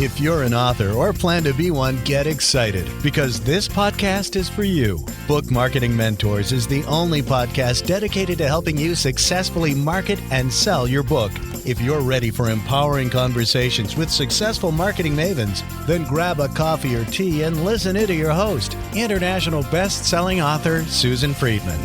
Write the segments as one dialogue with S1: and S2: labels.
S1: If you're an author or plan to be one, get excited because this podcast is for you. Book Marketing Mentors is the only podcast dedicated to helping you successfully market and sell your book. If you're ready for empowering conversations with successful marketing mavens, then grab a coffee or tea and listen in to your host, international best-selling author Susan Friedman.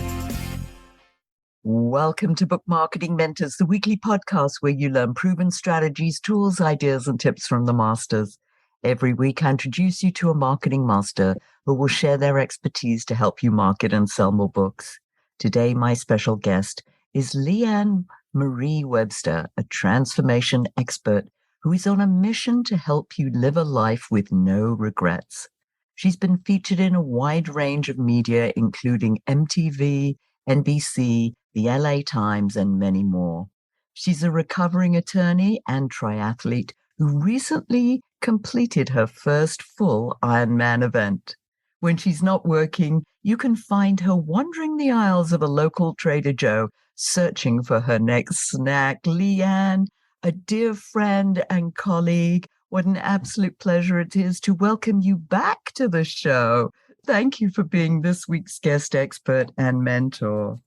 S2: Welcome to Book Marketing Mentors, the weekly podcast where you learn proven strategies, tools, ideas, and tips from the masters. Every week, I introduce you to a marketing master who will share their expertise to help you market and sell more books. Today, my special guest is LeeAnn Marie Webster, a transformation expert who is on a mission to help you live a life with no regrets. She's been featured in a wide range of media, including MTV, NBC, the LA Times, and many more. She's a recovering attorney and triathlete who recently completed her first full Ironman event. When she's not working, you can find her wandering the aisles of a local Trader Joe, searching for her next snack. LeeAnn, a dear friend and colleague, what an absolute pleasure it is to welcome you back to the show. Thank you for being this week's guest expert and mentor.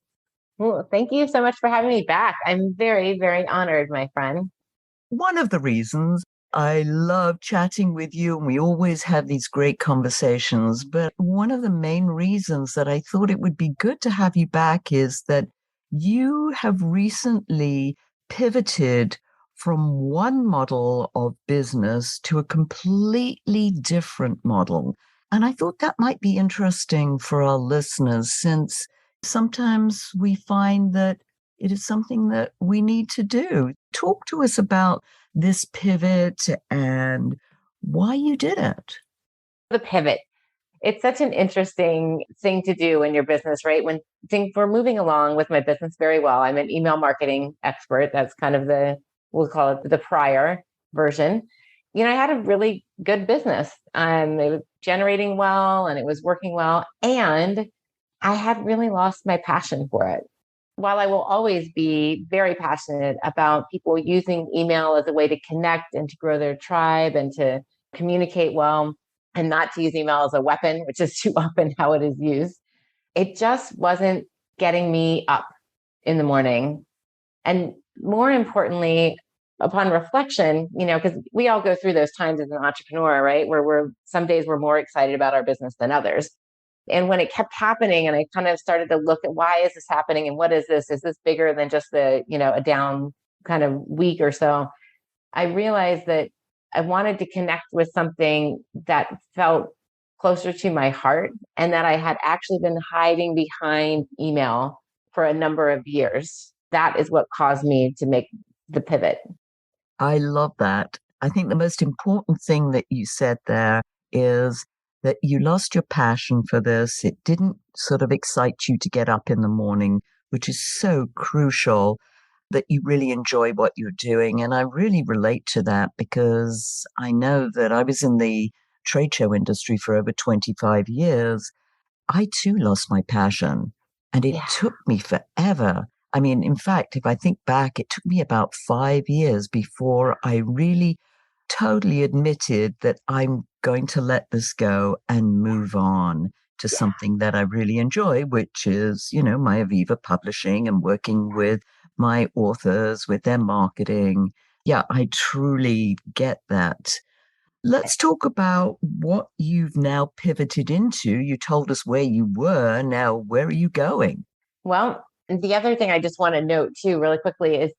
S3: Well, thank you so much for having me back. I'm very, very honored, my friend.
S2: One of the reasons I love chatting with you, and we always have these great conversations, but one of the main reasons that I thought it would be good to have you back is that you have recently pivoted from one model of business to a completely different model. And I thought that might be interesting for our listeners, since sometimes we find that it is something that we need to do. Talk to us about this pivot and why you did it.
S3: The pivot. It's such an interesting thing to do in your business, right? When things were moving along with my business very well, I'm an email marketing expert. That's kind of we'll call it the prior version. I had a really good business. It was generating well and it was working well. And I had really lost my passion for it. While I will always be very passionate about people using email as a way to connect and to grow their tribe and to communicate well, and not to use email as a weapon, which is too often how it is used, it just wasn't getting me up in the morning. And more importantly, upon reflection, because we all go through those times as an entrepreneur, right? Where some days we're more excited about our business than others. And when it kept happening and I kind of started to look at why is this happening and what is this? Is this bigger than just a down kind of week or so? I realized that I wanted to connect with something that felt closer to my heart and that I had actually been hiding behind email for a number of years. That is what caused me to make the pivot.
S2: I love that. I think the most important thing that you said there is that you lost your passion for this. It didn't sort of excite you to get up in the morning, which is so crucial, that you really enjoy what you're doing. And I really relate to that because I know that I was in the trade show industry for over 25 years. I too lost my passion, and it took me forever. I mean, in fact, if I think back, it took me about 5 years before I really totally admitted that I'm going to let this go and move on to something that I really enjoy, which is, my Aviva publishing and working with my authors, with their marketing. Yeah, I truly get that. Let's talk about what you've now pivoted into. You told us where you were. Now, where are you going?
S3: Well, the other thing I just want to note too, really quickly, is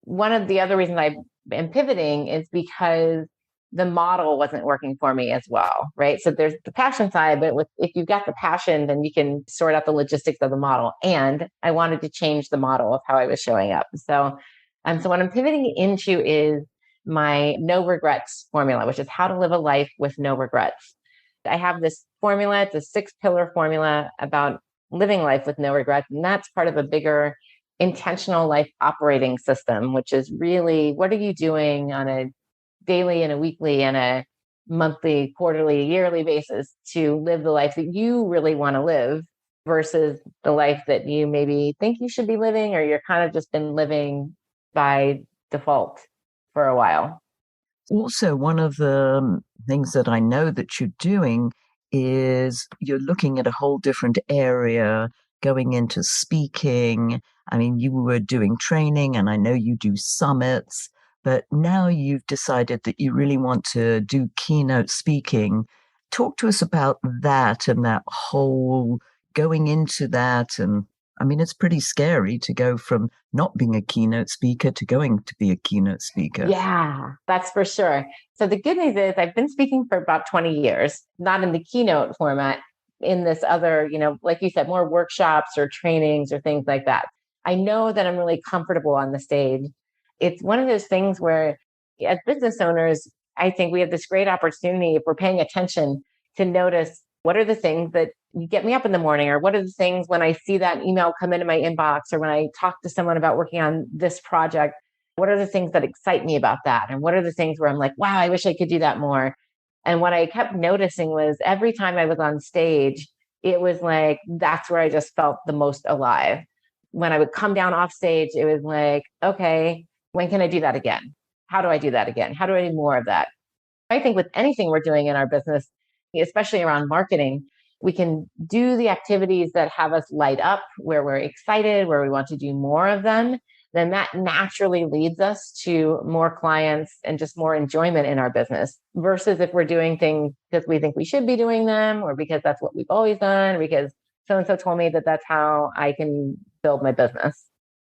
S3: one of the other reasons I am pivoting is because the model wasn't working for me as well, right? So there's the passion side, but if you've got the passion, then you can sort out the logistics of the model. And I wanted to change the model of how I was showing up. So what I'm pivoting into is my no regrets formula, which is how to live a life with no regrets. I have this formula. It's a 6-pillar formula about living life with no regrets. And that's part of a bigger intentional life operating system, which is really, what are you doing on a daily and a weekly and a monthly, quarterly, yearly basis to live the life that you really want to live versus the life that you maybe think you should be living, or you're kind of just been living by default for a while.
S2: Also, one of the things that I know that you're doing is you're looking at a whole different area, going into speaking. I mean, you were doing training, and I know you do summits, but now you've decided that you really want to do keynote speaking. Talk to us about that and that whole going into that. And I mean, it's pretty scary to go from not being a keynote speaker to going to be a keynote speaker.
S3: Yeah, that's for sure. So the good news is I've been speaking for about 20 years, not in the keynote format, in this other, like you said, more workshops or trainings or things like that. I know that I'm really comfortable on the stage. It's one of those things where, as business owners, I think we have this great opportunity if we're paying attention to notice what are the things that get me up in the morning, or what are the things when I see that email come into my inbox, or when I talk to someone about working on this project. What are the things that excite me about that? And what are the things where I'm like, wow, I wish I could do that more? And what I kept noticing was every time I was on stage, it was like, that's where I just felt the most alive. When I would come down off stage, it was like, okay, when can I do that again? How do I do that again? How do I do more of that? I think with anything we're doing in our business, especially around marketing, we can do the activities that have us light up, where we're excited, where we want to do more of them. Then that naturally leads us to more clients and just more enjoyment in our business, versus if we're doing things because we think we should be doing them, or because that's what we've always done, or because so and so told me that that's how I can build my business.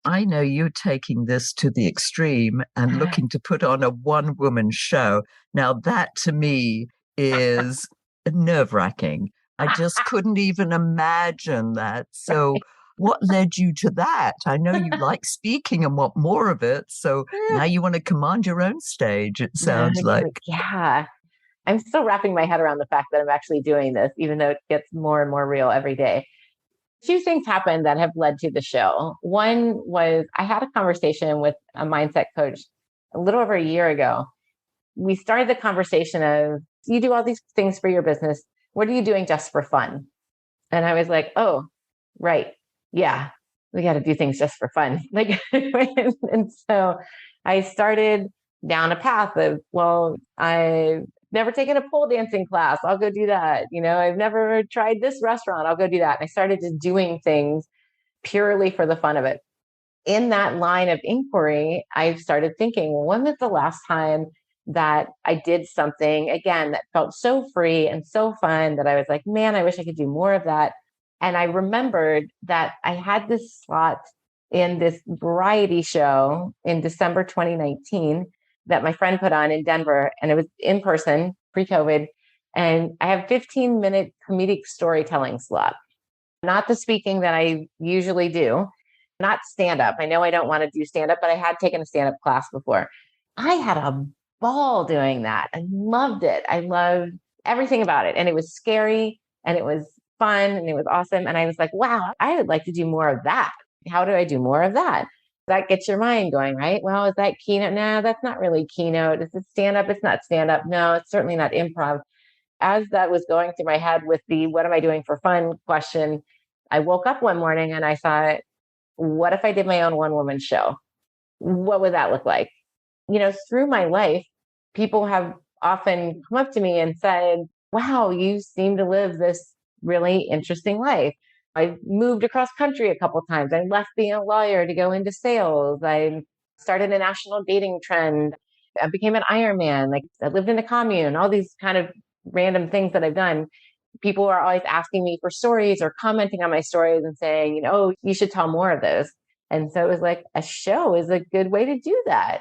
S2: I know you're taking this to the extreme and looking to put on a one woman show. Now, that to me is nerve wracking. I just couldn't even imagine that. So, what led you to that? I know you like speaking and want more of it. So, now you want to command your own stage, it sounds like.
S3: Yeah. I'm still wrapping my head around the fact that I'm actually doing this, even though it gets more and more real every day. Two things happened that have led to the show. One was I had a conversation with a mindset coach a little over a year ago. We started the conversation of, you do all these things for your business. What are you doing just for fun? And I was like, oh, right. Yeah, we got to do things just for fun. Like, and so I started down a path of, well, I've never taken a pole dancing class. I'll go do that. I've never tried this restaurant. I'll go do that. And I started just doing things purely for the fun of it. In that line of inquiry, I started thinking, well, when was the last time that I did something again that felt so free and so fun that I was like, man, I wish I could do more of that. And I remembered that I had this slot in this variety show in December 2019 that my friend put on in Denver, and it was in person, pre-COVID. And I have 15-minute comedic storytelling slot, not the speaking that I usually do, not stand up. I know I don't want to do stand up, but I had taken a stand up class before. I had a ball doing that. I loved it. I loved everything about it. And it was scary, and it was fun, and it was awesome. And I was like, wow, I would like to do more of that. How do I do more of that? That gets your mind going, right? Well, is that keynote? No, that's not really keynote. Is it stand up? It's not stand up. No, it's certainly not improv. As that was going through my head with the what am I doing for fun question, I woke up one morning and I thought, what if I did my own one woman show? What would that look like? Through my life, people have often come up to me and said, wow, you seem to live this really interesting life. I moved across country a couple of times. I left being a lawyer to go into sales. I started a national dating trend. I became an Ironman. Like, I lived in a commune, all these kind of random things that I've done. People are always asking me for stories or commenting on my stories and saying, you should tell more of those. And so it was like, a show is a good way to do that.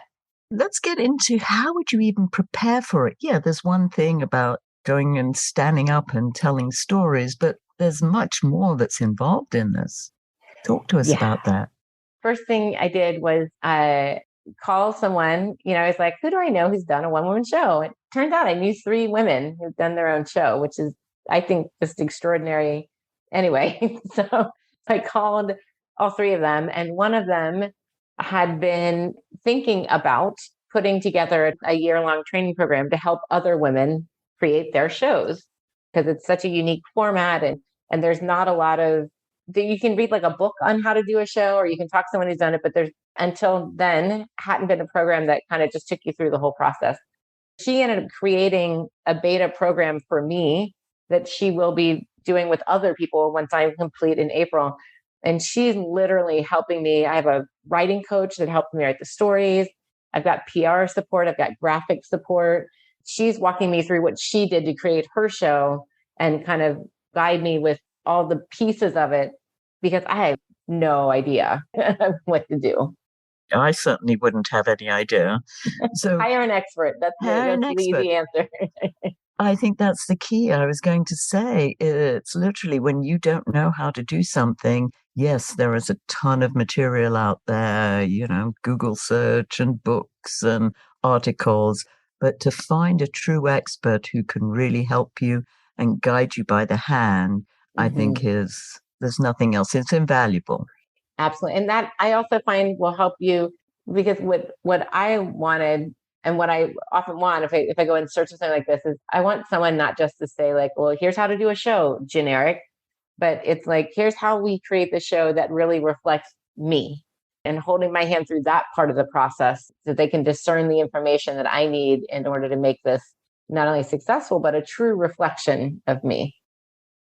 S2: Let's get into how would you even prepare for it? Yeah, there's one thing about going and standing up and telling stories, but there's much more that's involved in this. Talk to us
S3: Yeah.
S2: about that.
S3: First thing I did was call someone. I was like, who do I know who's done a one woman show? It turned out I knew 3 women who've done their own show, which is, I think, just extraordinary. Anyway, so I called all 3 of them, and one of them had been thinking about putting together a year-long training program to help other women create their shows, because it's such a unique format, and there's not a lot of that you can read, like a book on how to do a show, or you can talk to someone who's done it, but there's, until then, hadn't been a program that kind of just took you through the whole process. She ended up creating a beta program for me that she will be doing with other people once I complete in April. And she's literally helping me. I have a writing coach that helps me write the stories. I've got PR support. I've got graphic support. She's walking me through what she did to create her show and kind of guide me with all the pieces of it because I have no idea what to do.
S2: I certainly wouldn't have any idea. So
S3: Hire an expert.
S2: hire an
S3: That's the
S2: expert.
S3: easy answer.
S2: I think that's the key. I was going to say it's literally when you don't know how to do something. Yes, there is a ton of material out there, Google search and books and articles. But to find a true expert who can really help you and guide you by the hand, I think there's nothing else. It's invaluable.
S3: Absolutely. And that I also find will help you because what I wanted and what I often want if I go in search of something like this is I want someone not just to say like, well, here's how to do a show, generic, but it's like, here's how we create the show that really reflects me and holding my hand through that part of the process so they can discern the information that I need in order to make this not only successful, but a true reflection of me.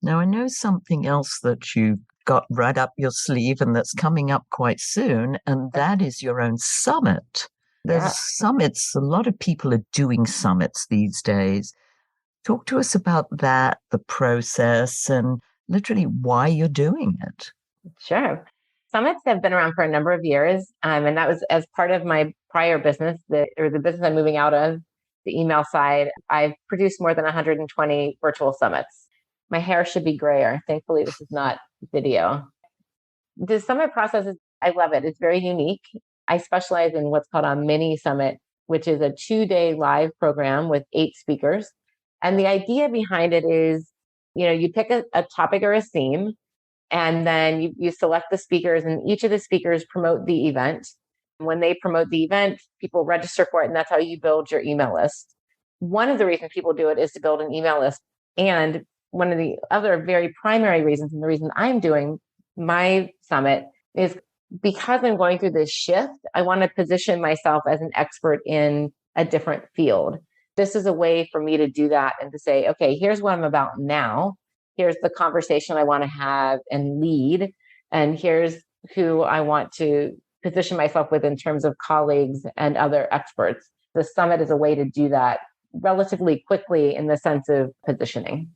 S2: Now, I know something else that you've got right up your sleeve and that's coming up quite soon, and that is your own summit. There's
S3: Yeah.
S2: summits, a lot of people are doing summits these days. Talk to us about that, the process, and literally why you're doing it.
S3: Sure. Summits have been around for a number of years. And that was as part of my prior business, the business I'm moving out of, the email side. I've produced more than 120 virtual summits. My hair should be grayer. Thankfully, this is not video. The summit process is, I love it. It's very unique. I specialize in what's called a mini summit, which is a 2-day live program with 8 speakers. And the idea behind it is, you pick a topic or a theme, and then you select the speakers, and each of the speakers promote the event. When they promote the event, people register for it, and that's how you build your email list. One of the reasons people do it is to build an email list. And one of the other very primary reasons, and the reason I'm doing my summit is because I'm going through this shift, I want to position myself as an expert in a different field. This is a way for me to do that and to say, okay, here's what I'm about now. Here's the conversation I want to have and lead. And here's who I want to position myself with in terms of colleagues and other experts. The summit is a way to do that relatively quickly in the sense of positioning.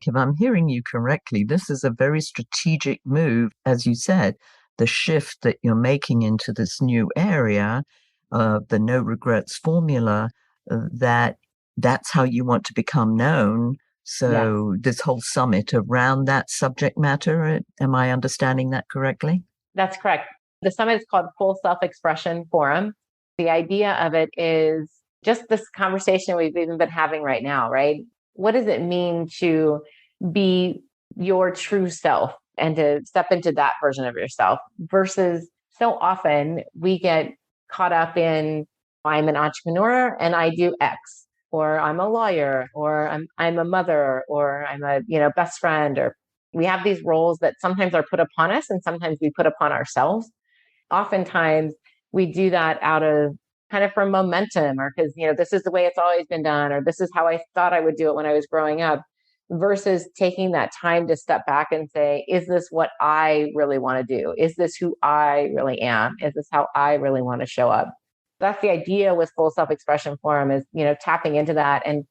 S2: If I'm hearing you correctly, this is a very strategic move, as you said, the shift that you're making into this new area, the no regrets formula, that's how you want to become known. So this whole summit around that subject matter, am I understanding that correctly?
S3: That's correct. The summit is called Full Self-Expression Forum. The idea of it is just this conversation we've even been having right now, right? What does it mean to be your true self and to step into that version of yourself versus so often we get caught up in I'm an entrepreneur and I do X, or I'm a lawyer, or I'm a mother, or I'm a best friend, or we have these roles that sometimes are put upon us and sometimes we put upon ourselves. Oftentimes we do that out of kind of for momentum or because this is the way it's always been done, or this is how I thought I would do it when I was growing up, versus taking that time to step back and say, is this what I really want to do? Is this who I really am? Is this how I really want to show up? That's the idea with Full Self-Expression Forum is, tapping into that. And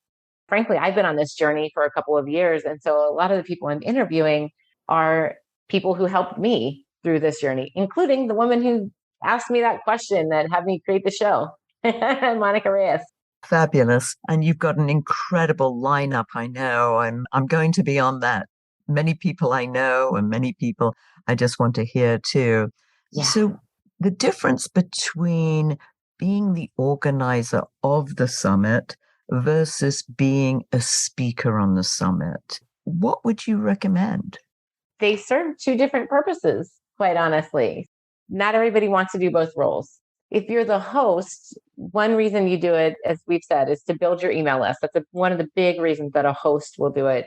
S3: frankly, I've been on this journey for a couple of years. And so a lot of the people I'm interviewing are people who helped me through this journey, including the woman who asked me that question that had me create the show, Monica Reyes.
S2: Fabulous. And you've got an incredible lineup. I know I'm going to be on that. Many people I know and many people I just want to hear too.
S3: Yeah.
S2: So the difference between being the organizer of the summit versus being a speaker on the summit, what would you recommend?
S3: They serve 2 different purposes, quite honestly. Not everybody wants to do both roles. If you're the host, one reason you do it, as we've said, is to build your email list. That's one of the big reasons that a host will do it.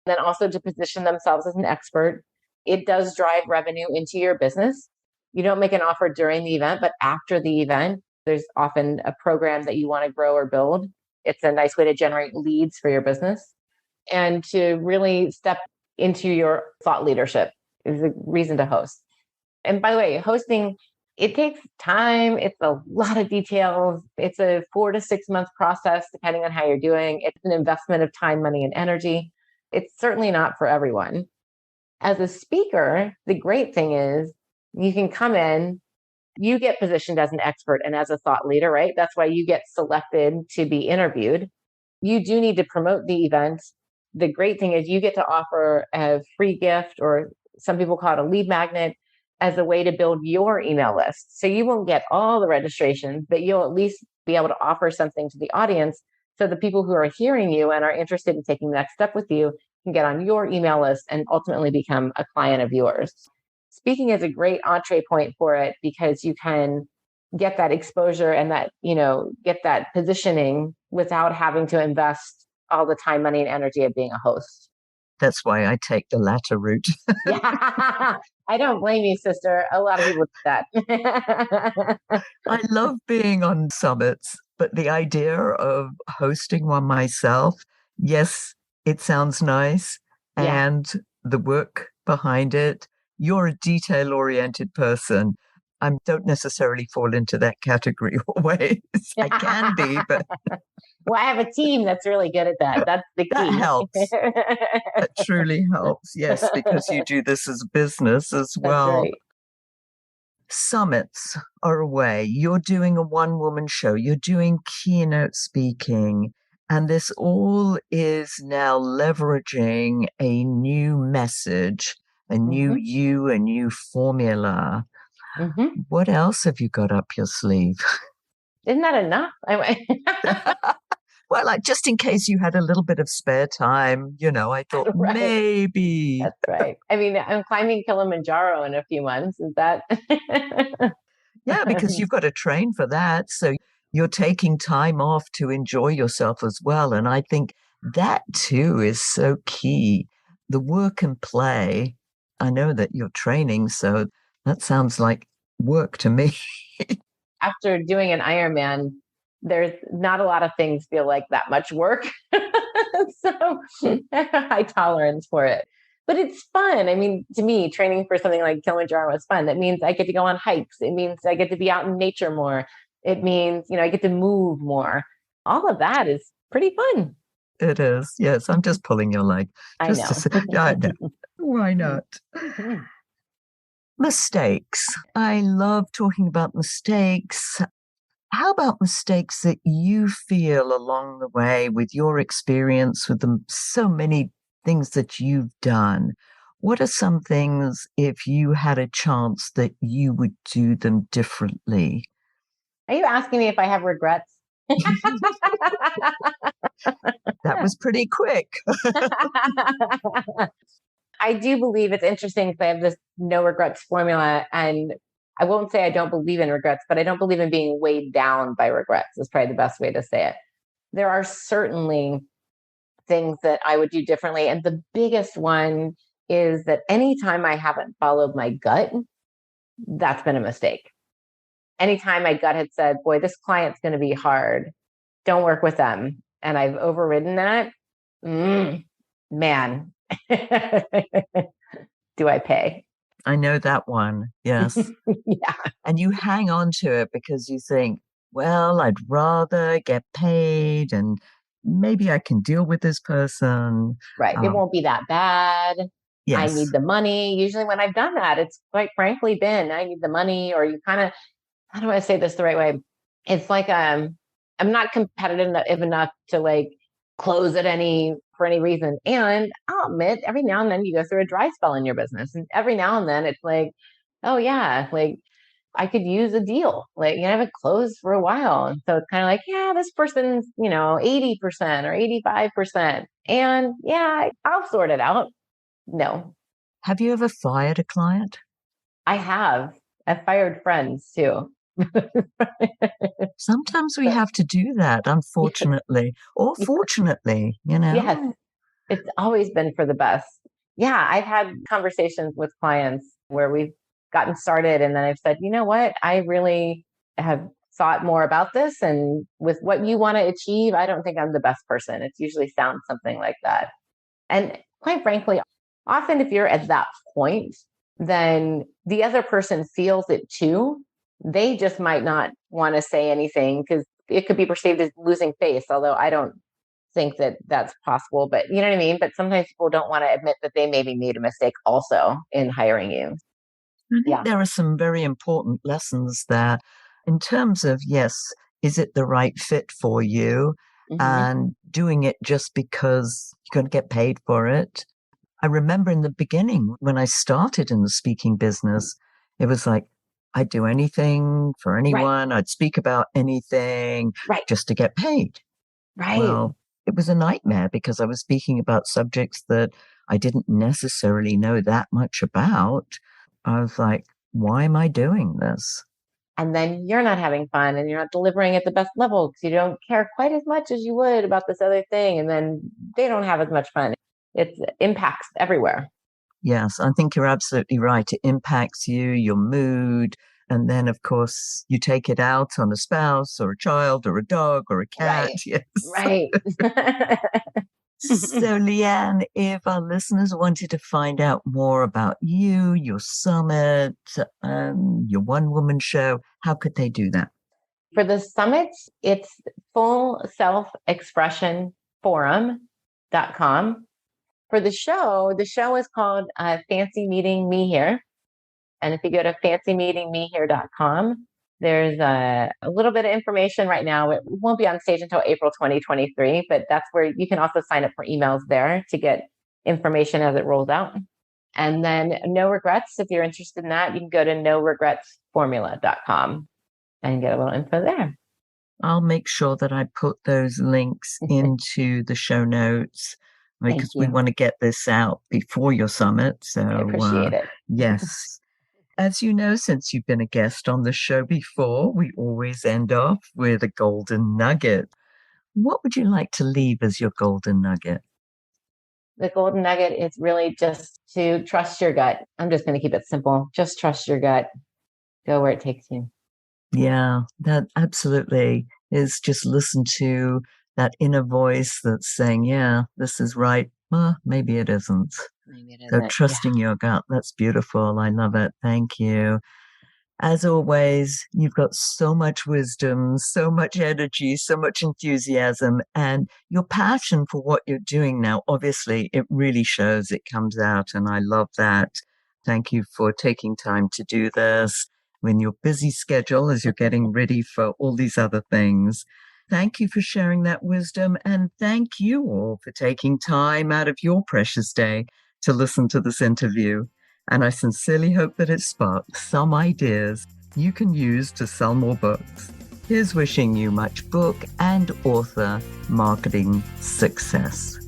S3: Then also to position themselves as an expert. It does drive revenue into your business. You don't make an offer during the event, but after the event, there's often a program that you want to grow or build. It's a nice way to generate leads for your business and to really step into your thought leadership is a reason to host. And by the way, hosting, it takes time. It's a lot of details. It's a 4 to 6 month process, depending on how you're doing. It's an investment of time, money, and energy. It's certainly not for everyone. As a speaker, the great thing is you can come in, you get positioned as an expert and as a thought leader, right? That's why you get selected to be interviewed. You do need to promote the event. The great thing is you get to offer a free gift, or some people call it a lead magnet, as a way to build your email list. So you won't get all the registrations, but you'll at least be able to offer something to the audience. So the people who are hearing you and are interested in taking the next step with you can get on your email list and ultimately become a client of yours. Speaking is a great entree point for it because you can get that exposure and that, get that positioning without having to invest all the time, money, and energy of being a host.
S2: That's why I take the latter route.
S3: Yeah, I don't blame you, sister. A lot of people do that.
S2: I love being on summits, but the idea of hosting one myself, yes, it sounds nice.
S3: Yeah.
S2: And the work behind it, you're a detail-oriented person. I don't necessarily fall into that category always. I can be, but
S3: Well, I have a team that's really good at that. That's the key.
S2: that helps. That truly helps. Yes, because you do this as a business as
S3: That's
S2: well.
S3: right.
S2: Summits are a way. You're doing a one-woman show. You're doing keynote speaking. And this all is now leveraging a new message, a new you, a new formula.
S3: Mm-hmm.
S2: What else have you got up your sleeve?
S3: Isn't that enough?
S2: Well, like just in case you had a little bit of spare time, I thought
S3: Right.
S2: maybe.
S3: That's right. I mean, I'm climbing Kilimanjaro in a few months. Is that?
S2: Yeah, because you've got to train for that. So you're taking time off to enjoy yourself as well. And I think that too is so key. The work and play. I know that you're training, so that sounds like work to me.
S3: After doing an Ironman, there's not a lot of things feel like that much work. So high tolerance for it. But it's fun. I mean, to me, training for something like Kilimanjaro is fun. That means I get to go on hikes. It means I get to be out in nature more. It means, I get to move more. All of that is pretty fun.
S2: It is. Yes, I'm just pulling your leg.
S3: I
S2: Just to
S3: know.
S2: say, I know. Why not? Mistakes. I love talking about mistakes. How about mistakes that you feel along the way with your experience with so many things that you've done? What are some things, if you had a chance, that you would do them differently?
S3: Are you asking me if I have regrets?
S2: That was pretty quick.
S3: I do believe it's interesting because I have this no regrets formula. And I won't say I don't believe in regrets, but I don't believe in being weighed down by regrets, is probably the best way to say it. There are certainly things that I would do differently. And the biggest one is that anytime I haven't followed my gut, that's been a mistake. Anytime my gut had said, boy, this client's going to be hard, don't work with them. And I've overridden that, man, do I pay?
S2: I know that one. Yes.
S3: Yeah.
S2: And you hang on to it because you think, well, I'd rather get paid and maybe I can deal with this person.
S3: Right. It won't be that bad. I
S2: Yes.
S3: need the money. Usually when I've done that, it's quite frankly been, I need the money, or you kind of, how do I say this the right way? It's like, I'm not competitive enough to like close for any reason. And I'll admit, every now and then you go through a dry spell in your business. And every now and then it's like, oh yeah, like I could use a deal. Like, I haven't closed for a while. And so it's kind of like, yeah, this person's, 80% or 85%. And yeah, I'll sort it out. No,
S2: Have you ever fired a client?
S3: I have. I've fired friends too.
S2: Sometimes we have to do that, unfortunately, or fortunately,
S3: Yes, it's always been for the best. Yeah, I've had conversations with clients where we've gotten started and then I've said, you know what? I really have thought more about this, and with what you want to achieve, I don't think I'm the best person. It usually sounds something like that. And quite frankly, often if you're at that point, then the other person feels it too. They just might not want to say anything because it could be perceived as losing face, although I don't think that that's possible. But you know what I mean? But sometimes people don't want to admit that they maybe made a mistake also in hiring you.
S2: I think
S3: Yeah.
S2: there are some very important lessons there in terms of, yes, is it the right fit for you?
S3: Mhm.
S2: And doing it just because you're going to get paid for it. I remember in the beginning when I started in the speaking business, it was like, I'd do anything for
S3: Right.
S2: anyone. I'd speak about anything
S3: Right.
S2: just to get paid.
S3: Right.
S2: Well, it was a nightmare because I was speaking about subjects that I didn't necessarily know that much about. I was like, why am I doing this?
S3: And then you're not having fun and you're not delivering at the best level because you don't care quite as much as you would about this other thing. And then they don't have as much fun. It impacts everywhere.
S2: Yes, I think you're absolutely right. It impacts you, your mood. And then, of course, you take it out on a spouse or a child or a dog or a cat.
S3: Right.
S2: Yes.
S3: Right.
S2: So, LeeAnn, if our listeners wanted to find out more about you, your summit, your one woman show, how could they do that?
S3: For the summit, it's fullselfexpressionforum.com. For the show is called Fancy Meeting Me Here. And if you go to fancymeetingmehere.com, there's a little bit of information right now. It won't be on stage until April 2023, but that's where you can also sign up for emails there to get information as it rolls out. And then No Regrets, if you're interested in that, you can go to noregretsformula.com and get a little info there.
S2: I'll make sure that I put those links into the show notes because we want to get this out before your summit. So
S3: I appreciate it.
S2: Yes. As you know, since you've been a guest on the show before, we always end off with a golden nugget. What would you like to leave as your golden nugget?
S3: The golden nugget is really just to trust your gut. I'm just going to keep it simple. Just trust your gut. Go where it takes you.
S2: Yeah, that absolutely is. Just listen to that inner voice that's saying, yeah, this is right. Well, maybe it isn't. So trusting your gut. That's beautiful. I love it. Thank you. As always, you've got so much wisdom, so much energy, so much enthusiasm, and your passion for what you're doing now. Obviously, it really shows, it comes out, and I love that. Thank you for taking time to do this when your busy schedule as you're getting ready for all these other things. Thank you for sharing that wisdom, and thank you all for taking time out of your precious day to listen to this interview. And I sincerely hope that it sparks some ideas you can use to sell more books. Here's wishing you much book and author marketing success.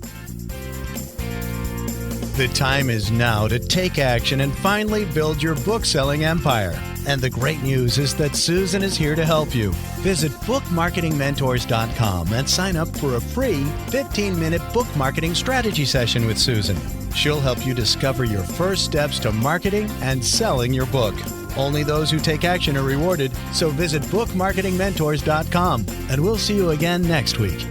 S1: The time is now to take action and finally build your book-selling empire. And the great news is that Susan is here to help you. Visit bookmarketingmentors.com and sign up for a free 15-minute book marketing strategy session with Susan. She'll help you discover your first steps to marketing and selling your book. Only those who take action are rewarded, so visit bookmarketingmentors.com, and we'll see you again next week.